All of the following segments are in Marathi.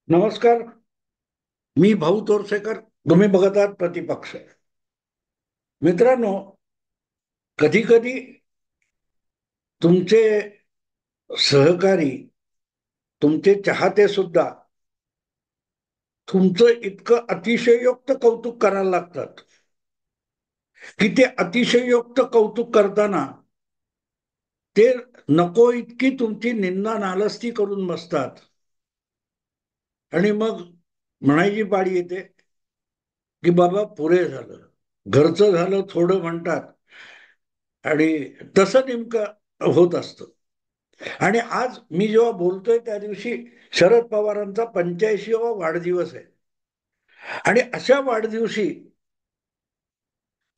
नमस्कार. मी भाऊ तोरसेकर. तुम्ही बघत आहात प्रतिपक्ष. मित्रांनो, कधी कधी तुमचे सहकारी, तुमचे चाहते सुद्धा तुमचं इतकं अतिशयोक्त कौतुक करायला लागतात की ते अतिशयोक्त कौतुक करताना ते नको इतकी तुमची निंदा नालस्ती करून बसतात. आणि मग म्हणायची पाळी येते की बाबा पुरे झालं, घरचं झालं थोडं म्हणतात. आणि तसं नेमकं होत असतं. आणि आज मी जेव्हा बोलतोय त्या दिवशी शरद पवारांचा 85वा वाढदिवस आहे. आणि अशा वाढदिवशी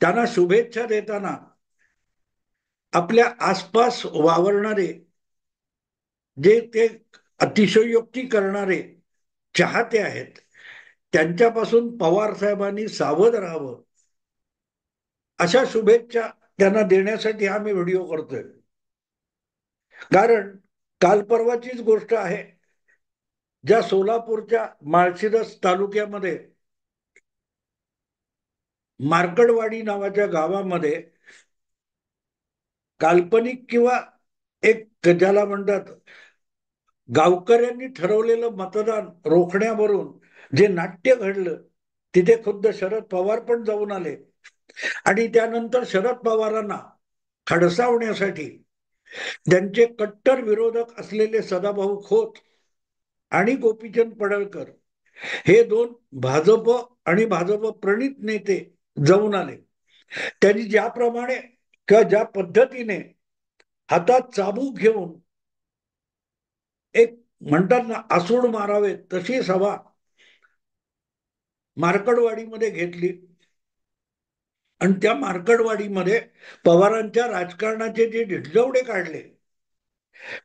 त्यांना शुभेच्छा देताना आपल्या आसपास वावरणारे, जे ते अतिशयोक्ती करणारे चाहते आहेत, त्यांच्यापासून पवार साहेबांनी सावध राहावं, अशा शुभेच्छा त्यांना देण्यासाठी आम्ही व्हिडिओ करतोय. कारण काल परवाचीच गोष्ट आहे, ज्या सोलापूरच्या माळशिरस तालुक्यामध्ये मार्कडवाडी नावाच्या गावामध्ये काल्पनिक किंवा एक ज्याला म्हणतात गावकऱ्यांनी ठरवलेलं मतदान रोखण्यावरून जे नाट्य घडलं, तिथे खुद्द शरद पवार पण जाऊन आले. आणि त्यानंतर शरद पवारांना खडसावण्यासाठी त्यांचे कट्टर विरोधक असलेले सदाभाऊ खोत आणि गोपीचंद पडळकर हे दोन भाजप आणि भाजप प्रणित नेते जाऊन आले. त्यांनी ज्याप्रमाणे किंवा ज्या पद्धतीने हातात चाबूक घेऊन एक म्हणतात ना आसूड मारावे तशी सभा मार्कडवाडीमध्ये घेतली. आणि त्या मार्कडवाडीमध्ये पवारांच्या राजकारणाचे जे ढिडलवडे काढले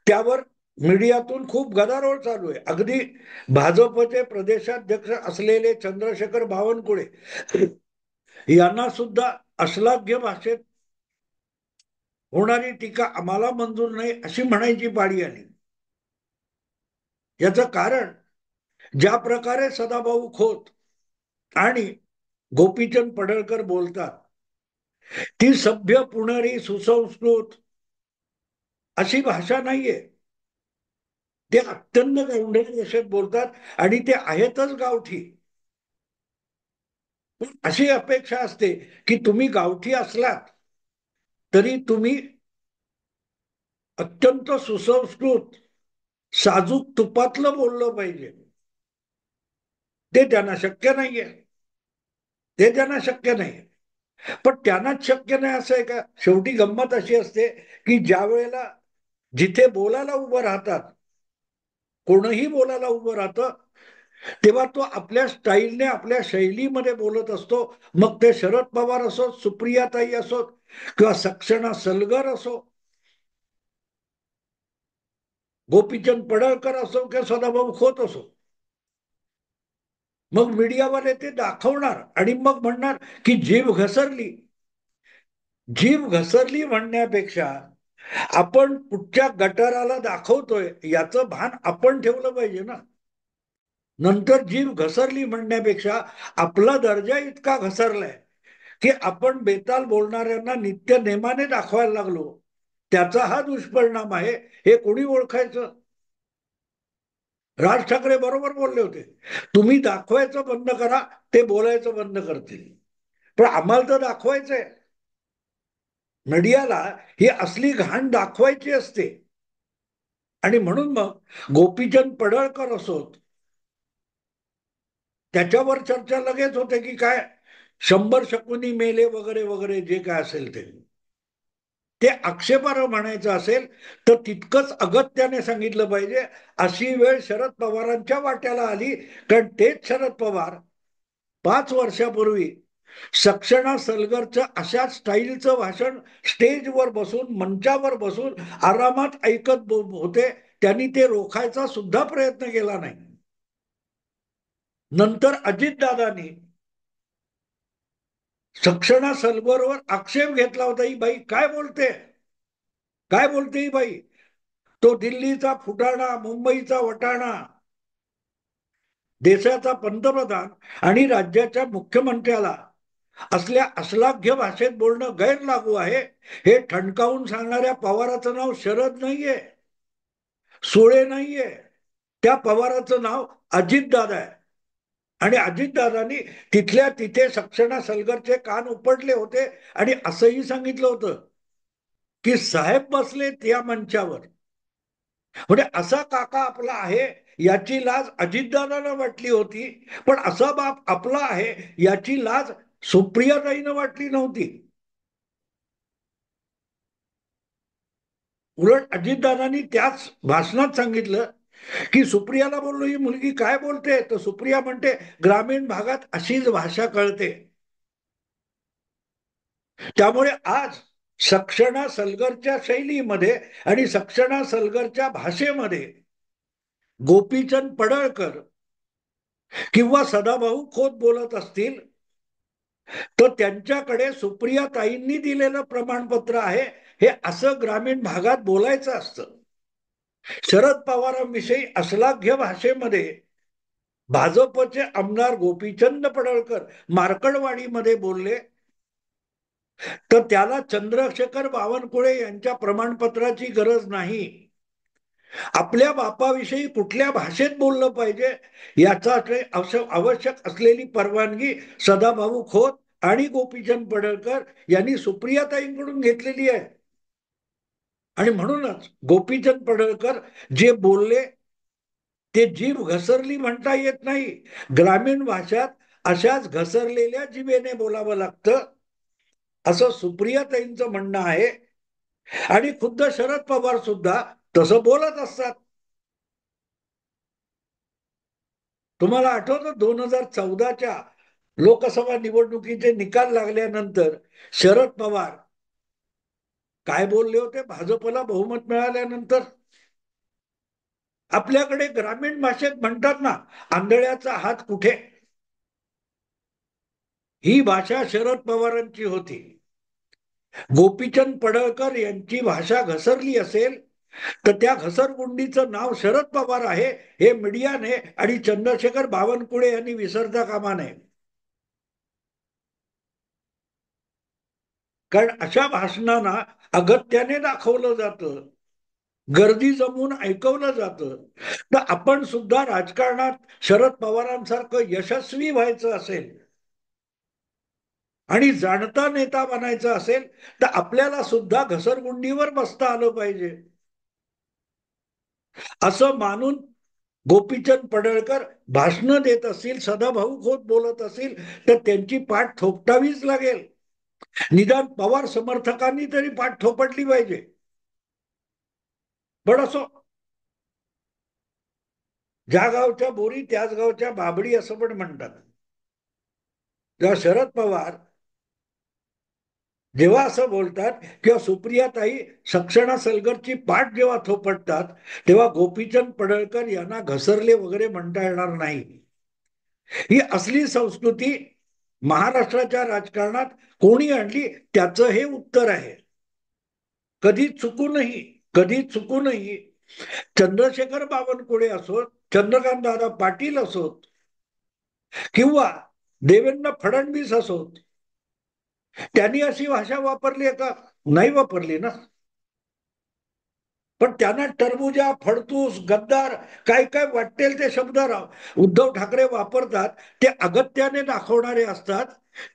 त्यावर मीडियातून खूप गदारोळ चालू आहे. अगदी भाजपचे प्रदेशाध्यक्ष असलेले चंद्रशेखर बावनकुळे यांना सुद्धा अश्लाघ्य भाषेत होणारी टीका आम्हाला मंजूर नाही अशी म्हणायची पाळी आली. याचं कारण, ज्या प्रकारे सदाभाऊ खोत आणि गोपीचंद पडळकर बोलतात, ती सभ्य पुणेरी सुसंस्कृत अशी भाषा नाहीये. ते अत्यंत गावंढळ भाषेत बोलतात आणि ते आहेतच गावठी. अशी अपेक्षा असते की तुम्ही गावठी असलात तरी तुम्ही अत्यंत सुसंस्कृत साजूक तुपातलं बोललं पाहिजे. ते त्यांना शक्य नाहीये. ते त्यांना शक्य नाही. पण त्यांनाच शक्य नाही असं आहे का? शेवटी गंमत अशी असते की ज्या वेळेला जिथे बोलायला उभं राहतात, कोणही बोलायला उभं राहतं, तेव्हा तो आपल्या स्टाईलने आपल्या शैलीमध्ये बोलत असतो. मग ते शरद पवार असोत, सुप्रियाताई असोत किंवा सक्षणा सलगर असो, गोपीचंद पडळकर असो किंवा सदाभाऊ खोत असो. मग मीडियावाले ते दाखवणार आणि मग म्हणणार की जीभ घसरली. जीभ घसरली म्हणण्यापेक्षा आपण कुठच्या गटाराला दाखवतोय याचं भान आपण ठेवलं पाहिजे ना. नंतर जीभ घसरली म्हणण्यापेक्षा आपला दर्जा इतका घसरलाय की आपण बेताल बोलणाऱ्यांना नित्य नेमाने दाखवायला लागलो. त्याचा हा दुष्परिणाम आहे. हे कोणी ओळखायचं? राज ठाकरे बरोबर बोलले होते, तुम्ही दाखवायचं बंद करा, ते बोलायचं बंद करतील. पण आम्हाला तर दाखवायचंय. मीडियाला ही असली घाण दाखवायची असते. आणि म्हणून मग गोपीचंद पडळकर असोत, त्याच्यावर चर्चा लगेच होते की काय 100 शकुनी मेले वगैरे वगैरे जे काय असेल ते. ते आक्षेपार्ह म्हणायचं असेल तर तितकंच अगत्याने सांगितलं पाहिजे. अशी वेळ शरद पवारांच्या वाट्याला आली, कारण तेच शरद पवार 5 वर्षापूर्वी सक्षणा सलगरचं अशा स्टाईलचं भाषण स्टेजवर बसून, मंचावर बसून आरामात ऐकत होते. त्यांनी ते रोखायचा सुद्धा प्रयत्न केला नाही. नंतर अजितदादांनी सक्षणा सलगरवर आक्षेप घेतला होता, ही बाई काय बोलते, काय बोलते ही बाई. तो दिल्लीचा फुटाणा, मुंबईचा वटाणा, देशाचा पंतप्रधान आणि राज्याच्या मुख्यमंत्र्याला असल्या अश्लाघ्य भाषेत बोलणं गैरलागू आहे हे ठणकावून सांगणाऱ्या पवाराचं नाव शरद नाहीये, सुळे नाहीये. त्या पवाराचं नाव अजितदादा आहे. आणि अजितदादांनी तिथल्या तिथे सक्सेना सलगरचे कान उपटले होते आणि असंही सांगितलं होतं की साहेब बसलेत या मंचावर. म्हणजे असा काका आपला आहे याची लाज अजितदादांना वाटली होती, पण असा बाप आपला आहे याची लाज सुप्रियाताईंना वाटली नव्हती. उलट अजितदादांनी त्याच भाषणात सांगितलं की सुप्रियाला बोललो ही मुलगी काय बोलते, तर सुप्रिया म्हणते ग्रामीण भागात अशीच भाषा कळते. त्यामुळे आज सक्सेना सलगरच्या शैलीमध्ये आणि सक्सेना सलगरच्या भाषेमध्ये गोपीचंद पडळकर किंवा सदाभाऊ खोत बोलत असतील तर त्यांच्याकडे सुप्रिया ताईंनी दिलेलं प्रमाणपत्र आहे हे असं ग्रामीण भागात बोलायचं असतं. शरद पवारांविषयी अश्लाघ्य भाषेमध्ये भाजपचे आमदार गोपीचंद पडळकर मार्कडवाडीमध्ये बोलले तर त्याला चंद्रशेखर बावनकुळे यांच्या प्रमाणपत्राची गरज नाही. आपल्या बापाविषयी कुठल्या भाषेत बोललं पाहिजे याचा आवश्यक असलेली परवानगी सदाभाऊ खोत आणि गोपीचंद पडळकर यांनी सुप्रियाताईंकडून घेतलेली आहे. आणि म्हणूनच गोपीचंद पडळकर जे बोलले ते जीभ घसरली म्हणता येत नाही. ग्रामीण भाषात अशाच घसरलेल्या जिभेने बोलावं लागतं असं सुप्रियाताईंचं म्हणणं आहे. आणि खुद्द शरद पवार सुद्धा तसं बोलत असतात. तुम्हाला आठवतं 2014च्या लोकसभा निवडणुकीचे निकाल लागल्यानंतर शरद पवार काय बोलले होते भाजपला बहुमत मिळाल्यानंतर? आपल्याकडे ग्रामीण भाषेत म्हणतात ना, आंधळ्याचा हात कुठे. ही भाषा शरद पवारांची होती. गोपीचंद पडळकर यांची भाषा घसरली असेल तर त्या घसरगुंडीचं नाव शरद पवार आहे हे मीडियाने आणि चंद्रशेखर बावनकुळे यांनी विसरता कामा नये. कारण अशा भाषणांना अगत्याने दाखवलं जातं, गर्दी जमून ऐकवलं जातं. तर आपण सुद्धा राजकारणात शरद पवारांसारखं यशस्वी व्हायचं असेल आणि जाणता नेता बनायचं असेल तर आपल्याला सुद्धा घसरगुंडीवर बसता आलं पाहिजे असं मानून गोपीचंद पडळकर भाषण देत असतील, सदाभाऊ खोत बोलत असतील तर त्यांची पाठ थोपटावीच लागेल. निदान पवार समर्थकांनी तरी पाठ थोपटली पाहिजे. पण असो, ज्या गावच्या बोरी त्याच गावच्या बाबडी असं पण म्हणतात. तेव्हा शरद पवार जेव्हा असं बोलतात किंवा सुप्रियाताई सक्सेना सलगरची पाठ जेव्हा थोपटतात तेव्हा गोपीचंद पडळकर यांना घसरले वगैरे म्हणता येणार नाही. ही असली संस्कृती महाराष्ट्राच्या राजकारणात कोणी आणली त्याचं हे उत्तर आहे. कधी चुकूनही चंद्रशेखर बावनकुळे असोत, चंद्रकांत दादा पाटील असोत किंवा देवेंद्र फडणवीस असोत, त्यांनी अशी भाषा वापरली आहे का? नाही वापरली ना. पण त्यांना टरबुजा, फडतूस, गद्दार काय काय वाटेल ते शब्द उद्धव ठाकरे वापरतात ते अगत्याने दाखवणारे असतात.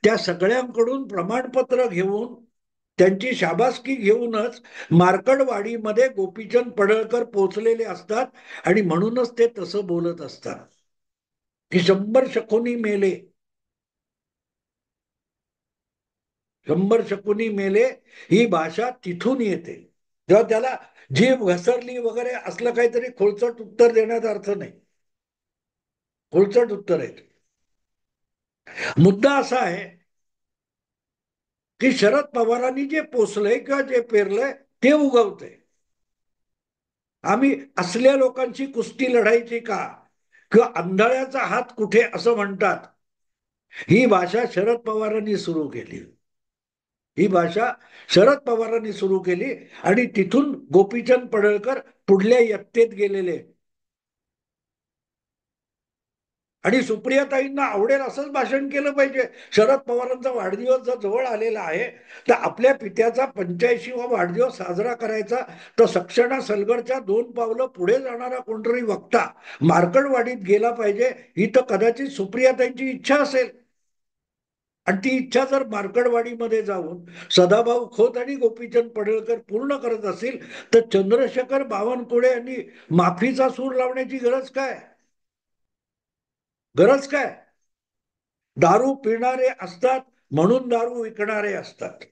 त्या सगळ्यांकडून प्रमाणपत्र घेऊन त्यांची शाबासकी घेऊनच मार्कडवाडीमध्ये गोपीचंद पडळकर पोचलेले असतात आणि म्हणूनच ते तसं बोलत असतात की 100 शकुनी मेले, 100 शकुनी मेले ही भाषा तिथून येते. जेव्हा त्याला जीभ घसरली वगैरे असलं काहीतरी खोलचट उत्तर देण्यात अर्थ नाही. खोलचट उत्तर आहे. मुद्दा असा आहे की शरद पवारांनी जे पोचलंय किंवा जे पेरलंय ते उगवतंय. आम्ही असल्या लोकांची कुस्ती लढायची का किंवा आंधळ्याचा हात कुठे असं म्हणतात, ही भाषा शरद पवारांनी सुरू केली. ही भाषा शरद पवारांनी सुरू केली आणि तिथून गोपीचंद पडळकर पुढल्या इयत्तेत गेलेले. आणि सुप्रियाताईंना आवडेल असंच भाषण केलं पाहिजे. शरद पवारांचा वाढदिवस जर जवळ आलेला आहे तर आपल्या पित्याचा 85वा वाढदिवस साजरा करायचा, तर सक्षणा सलगरच्या 2 पावलं पुढे जाणारा कोणतरी वक्ता मार्कडवाडीत गेला पाहिजे, ही तर कदाचित सुप्रियाताईंची इच्छा असेल. आणि ती इच्छा जर मार्कडवाडीमध्ये जाऊन सदाभाऊ खोत आणि गोपीचंद पडळकर पूर्ण करत असतील, तर चंद्रशेखर बावनकुळे यांनी माफीचा सूर लावण्याची गरज काय? गरज काय? दारू पिणारे असतात म्हणून दारू विकणारे असतात.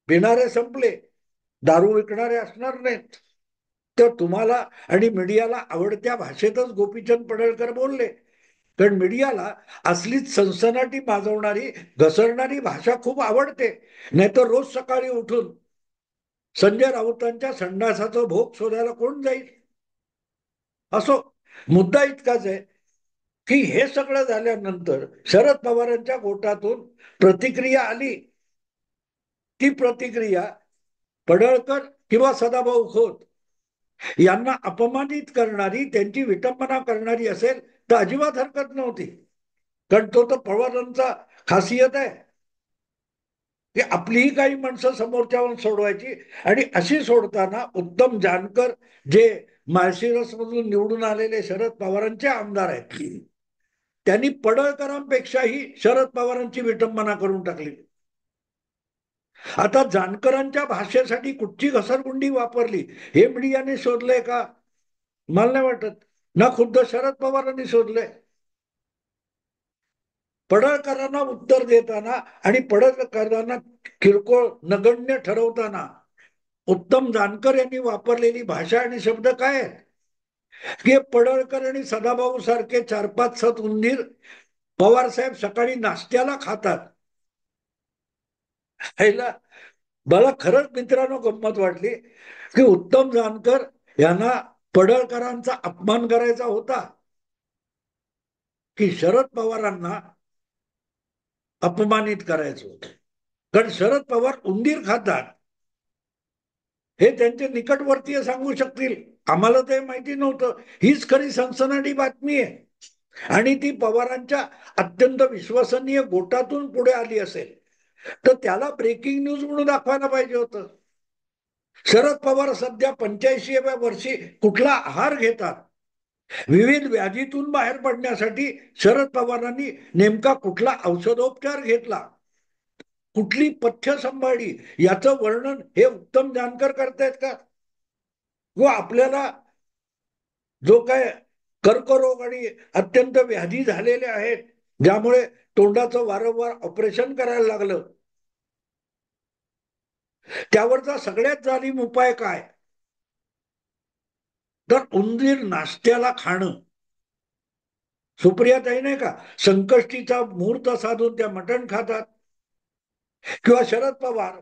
पिणारे संपले, दारू विकणारे असणार नाहीत. तर तुम्हाला आणि मीडियाला आवडत्या भाषेतच गोपीचंद पडळकर बोलले. कारण मीडियाला असलीच सनसनाटी माजवणारी, घसरणारी भाषा खूप आवडते. नाहीतर रोज सकाळी उठून संजय राऊतांच्या संडासाचं भोग शोधायला कोण जाईल? असो, मुद्दा इतकाच आहे की हे सगळं झाल्यानंतर शरद पवारांच्या गोटातून प्रतिक्रिया आली. ती प्रतिक्रिया पडळकर किंवा सदाभाऊ खोत यांना अपमानित करणारी, त्यांची विटंबना करणारी असेल तर अजिबात हरकत नव्हती. कारण तो तर पवारांचा खासियत आहे की आपलीही काही माणसं समोरच्यावर सोडवायची. आणि अशी सोडताना उत्तम जानकर, जे माळशिरस मधून निवडून आलेले शरद पवारांचे आमदार आहेत, त्यांनी पडळकरांपेक्षाही शरद पवारांची विटंबना करून टाकली. आता जानकरांच्या भाषेसाठी कुठची घसरगुंडी वापरली हे मीडियाने शोधलंय का? मला नाही वाटत. ना खुद्द शरद पवारांनी शोधलंय. पडळकरांना उत्तर देताना आणि पडळकरांना किरकोळ नगण्य ठरवताना उत्तम जानकर यांनी वापरलेली भाषा आणि शब्द काय आहेत? की पडळकर आणि सदाभाऊ सारखे 4-5 उंदीर पवार साहेब सकाळी नाश्त्याला खातात. मला खरंच मित्रांनो गंमत वाटली की उत्तम जानकर यांना पडळकरांचा अपमान करायचा होता की शरद पवारांना अपमानित करायचं होतं. कारण शरद पवार उंदीर खातात हे त्यांचे निकटवर्तीय सांगू शकतील. आम्हाला ते माहिती नव्हतं. हीच खरी सनसनाटी बातमी आहे. आणि ती पवारांच्या अत्यंत विश्वसनीय गोटातून पुढे आली असेल तर त्याला ब्रेकिंग न्यूज म्हणून दाखवायला पाहिजे होतं. शरद पवार सध्या 85व्या वर्षी कुठला आहार घेतात, विविध व्याधीतून बाहेर पडण्यासाठी शरद पवारांनी नेमका कुठला औषधोपचार घेतला, कुठली पथ्य सांभाळली, याचं वर्णन हे उत्तम जानकर करतायत का? व आपल्याला जो काय कर्करोग आणि अत्यंत व्याधी झालेले आहेत, ज्यामुळे तोंडाचं वारंवार ऑपरेशन करायला लागलं, त्यावरचा सगळ्यात जाणीव उपाय काय? तर उंदीर नाश्त्याला खाणं. सुप्रियाताई नाही का संकष्टीचा मुहूर्त साधून त्या मटण खातात, किंवा शरद पवार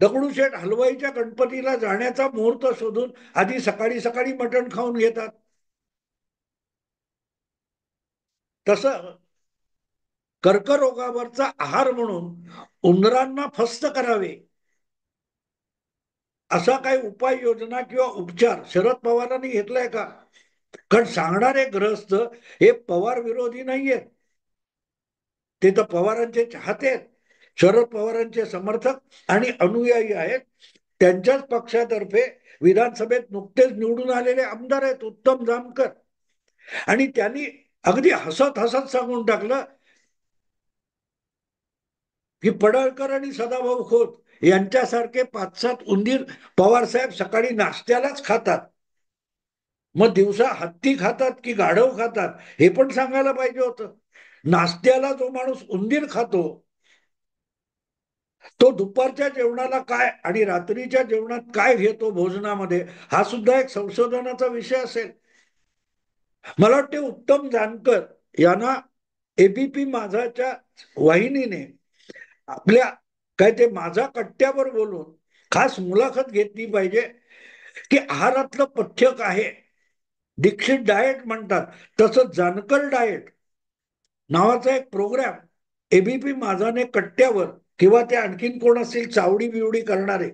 दगडूशेठ हलवाईच्या गणपतीला जाण्याचा मुहूर्त शोधून आधी सकाळी सकाळी मटण खाऊन घेतात. तसं कर्करोगावरचा आहार म्हणून उंदरांना फस्त करावे असा काही उपाययोजना किंवा उपचार शरद पवारांनी घेतलाय का? कारण सांगणारे ग्रस्त हे पवार विरोधी नाहीयेत. ते तर पवारांचे चाहते आहेत, शरद पवारांचे समर्थक आणि अनुयायी आहेत. त्यांच्याच पक्षातर्फे विधानसभेत नुकतेच निवडून आलेले आमदार आहेत उत्तम जानकर. आणि त्यांनी अगदी हसत हसत सांगून टाकलं की पडळकर आणि सदाभाऊ खोत यांच्यासारखे 5-7 उंदीर पवारसाहेब सकाळी नाश्त्यालाच खातात. मग दिवसा हत्ती खातात की गाढव खातात हे पण सांगायला पाहिजे होतं. नाश्त्याला जो माणूस उंदीर खातो तो दुपारच्या जेवणाला काय आणि रात्रीच्या जेवणात काय घेतो भोजनामध्ये, हा सुद्धा एक संशोधनाचा विषय असेल. मला वाटते उत्तम जानकर यांना एबीपी माझाच्या वाहिनीने आपल्या काय ते माझा कट्ट्यावर बोलून खास मुलाखत घेतली पाहिजे की आहारातलं पथ्य काय आहे. दीक्षित डाएट म्हणतात, तसं जानकर डाएट नावाचा एक प्रोग्राम एबीपी माझाने कट्ट्यावर, किंवा ते आणखीन कोण असतील चावडी बिवडी करणारे,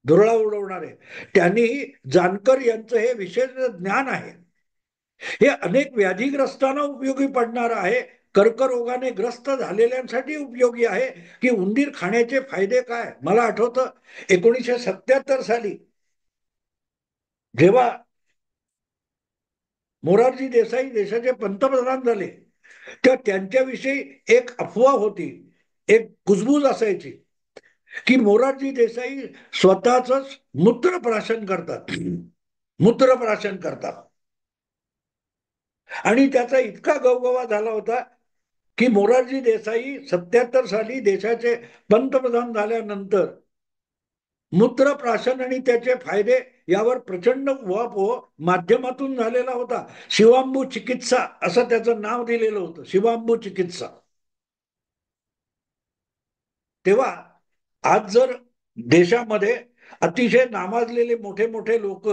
धुरळा उडवणारे, त्यांनी जानकर यांचं हे विशेष ज्ञान आहे. हे अनेक व्याधीग्रस्तांना उपयोगी पडणार आहे. कर्करोगाने ग्रस्त झालेल्यांसाठी उपयोगी आहे. की उंदीर खाण्याचे फायदे काय. मला आठवतं 1977 साली जेव्हा मोरारजी देसाई देशाचे पंतप्रधान झाले, तर त्यांच्याविषयी एक अफवा होती, एक कुजबूज असायची की मोरारजी देसाई स्वतःच मूत्रप्राशन करतात. मूत्रप्राशन करतात. आणि त्याचा इतका गवगवा झाला होता की मोरारजी देसाई 77 साली देशाचे पंतप्रधान झाल्यानंतर मूत्रप्राशन आणि त्याचे फायदे यावर प्रचंड उहापोह माध्यमातून झालेला होता. शिवांबू चिकित्सा असं त्याचं नाव दिलेलं होतं, शिवांबू चिकित्सा. तेव्हा आज जर देशामध्ये अतिशय नावाजलेले मोठे मोठे लोक,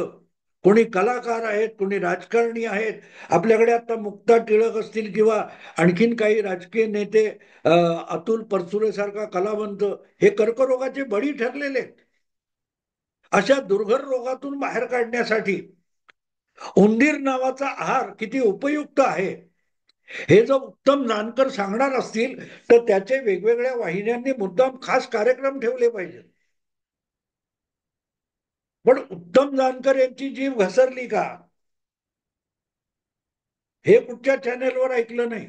कोणी कलाकार आहेत, कोणी राजकारणी आहेत, आपल्याकडे आता मुक्ता टिळक असतील किंवा आणखीन काही राजकीय नेते, अतुल परचुरे सारखा कलावंत, हे कर्करोगाचे बळी ठरलेले आहेत. अशा दुर्धर रोगातून बाहेर काढण्यासाठी उंदीर नावाचा आहार किती उपयुक्त आहे हे जर उत्तम जानकर सांगणार असतील तर त्याचे वेगवेगळ्या वाहिन्यांनी मुद्दाम खास कार्यक्रम ठेवले पाहिजेत. पण उत्तम जानकर यांची जीभ घसरली का, हे कुठच्या चॅनेलवर ऐकलं नाही.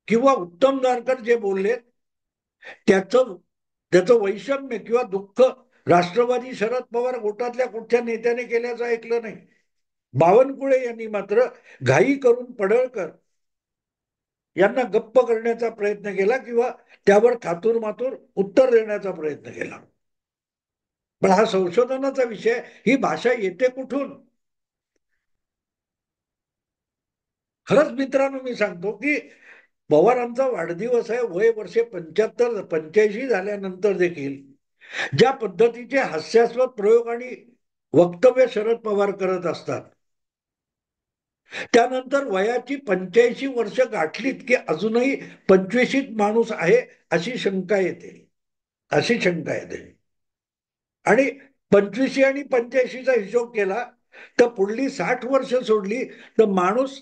किंवा उत्तम जानकर जे बोलले त्याचं त्याचं वैषम्य किंवा दुःख राष्ट्रवादी शरद पवार गोटातल्या कुठच्या नेत्याने केल्याचं ऐकलं नाही. बावनकुळे यांनी मात्र घाई करून पडळकर यांना गप्प करण्याचा प्रयत्न केला किंवा त्यावर थातूर मातूर उत्तर देण्याचा प्रयत्न केला. पण हा संशोधनाचा विषय, ही भाषा येते कुठून. खरंच मित्रांनो मी सांगतो की पवारांचा वाढदिवस आहे, वय वर्षे 75-85 झाल्यानंतर देखील ज्या पद्धतीचे हास्यास्पद प्रयोग आणि वक्तव्य शरद पवार करत असतात, त्यानंतर वयाची 85 वर्ष गाठलीत की अजूनही 25शीत माणूस आहे अशी शंका येते. अशी शंका येते. आणि 25 आणि 85चा हिशोब केला तर पुढली 60 वर्ष सोडली तर माणूस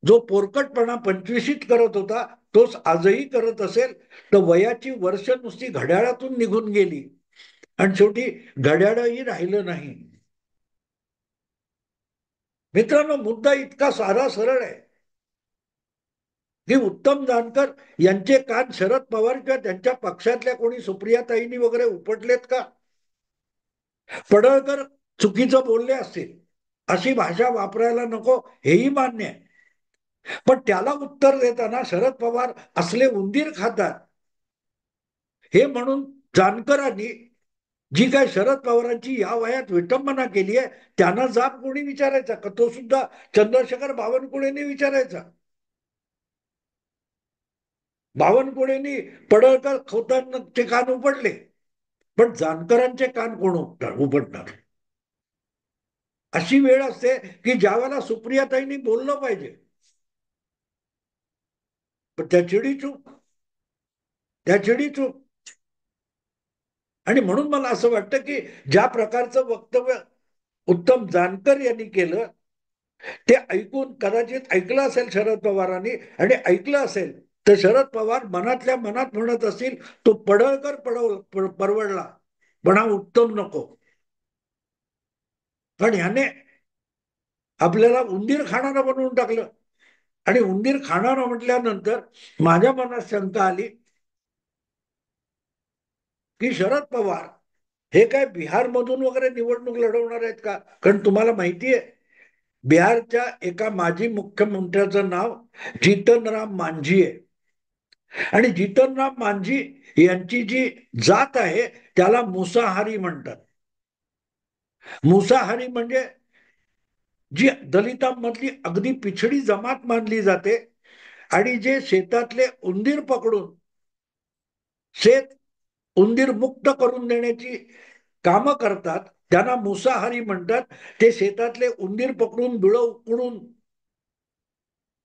जो पोरकटपणा 25शीत करत होता तोच आजही करत असेल, तर वयाची वर्ष नुसती घड्याळातून निघून गेली आणि शेवटी घड्याळही राहिलं नाही. मित्रांनो, मुद्दा इतका साधा सरळ आहे की उत्तम जानकर यांचे कान शरद पवार किंवा त्यांच्या पक्षातल्या कोणी सुप्रियाताईंनी वगैरे उपटलेत का. पडळकर चुकीचं बोलले असतील, अशी भाषा वापरायला नको हेही मान्य आहे. पण त्याला उत्तर देताना शरद पवार असले उंदीर खातात हे म्हणून जानकरांनी जी काय शरद पवारांची या वयात विटंबना केली आहे त्यांना जाब कोणी विचारायचा का. तो सुद्धा चंद्रशेखर बावनकुळेंनी विचारायचा. बावनकुळेंनी पडळकर खोतांचे कान उपडले, पण जानकरांचे कान कोण उपडणार. अशी वेळ असते की ज्यावेळेला सुप्रियाताईंनी बोललं पाहिजे पण त्या चिडी चूप, त्या चिडी चूप. आणि म्हणून मला असं वाटतं की ज्या प्रकारचं वक्तव्य उत्तम जानकर यांनी केलं ते ऐकून, कदाचित ऐकलं असेल शरद पवारांनी आणि ऐकलं असेल तर शरद पवार मनातल्या मनात म्हणत असतील तो पडळकर परवडला पण हा उत्तम नको. कारण ह्याने आपल्याला उंदीर खाणारा बनवून टाकलं. आणि उंदीर खाणारा म्हटल्यानंतर माझ्या मनात शंका आली की शरद पवार हे काय बिहारमधून वगैरे निवडणूक लढवणार आहेत का. कारण तुम्हाला माहिती आहे बिहारच्या एका माजी मुख्यमंत्र्याचं नाव जीतनराम मांझी आहे. आणि जीतनराम मांझी यांची जी जात आहे त्याला मुसाहारी म्हणतात. मुसाहारी म्हणजे जी दलितांमधली अगदी पिछडी जमात मानली जाते आणि जे शेतातले उंदीर पकडून शेत उंदीर मुक्त करून देण्याची कामं करतात त्यांना मुसाहारी म्हणतात. ते शेतातले उंदीर पकडून बिळं उकडून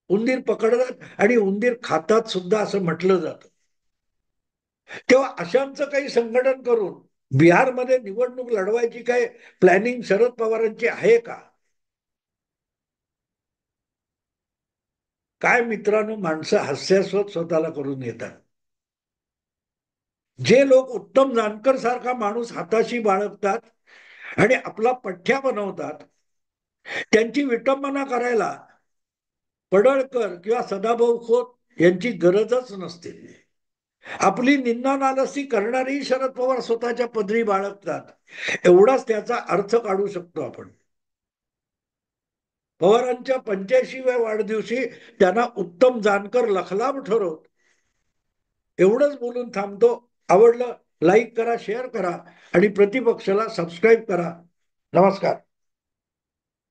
उंदीर पकडतात आणि उंदीर खातात सुद्धा असं म्हटलं जातं. तेव्हा अशांचं काही संघटन करून बिहारमध्ये निवडणूक लढवायची काय प्लॅनिंग शरद पवारांची आहे का. काय मित्रांनो, माणसं हास्यास्पद स्वतःला करून येतात. जे लोक उत्तम जानकर सारखा माणूस हाताशी बाळगतात आणि आपला पठ्ठ्या बनवतात, त्यांची विटंबना करायला पडळकर किंवा सदाभाऊ खोत यांची गरजच नसते. आपली निंदा नालस्ती करणारी शरद पवार स्वतःच्या पदरी बाळगतात, एवढाच त्याचा अर्थ काढू शकतो आपण. पवारांच्या 85व्या वाढदिवशी त्यांना उत्तम जानकर लखलाभ ठरवत. एवढंच बोलून थांबतो. आवडलं लाईक करा, शेअर करा आणि प्रतिपक्षाला सबस्क्राईब करा. नमस्कार.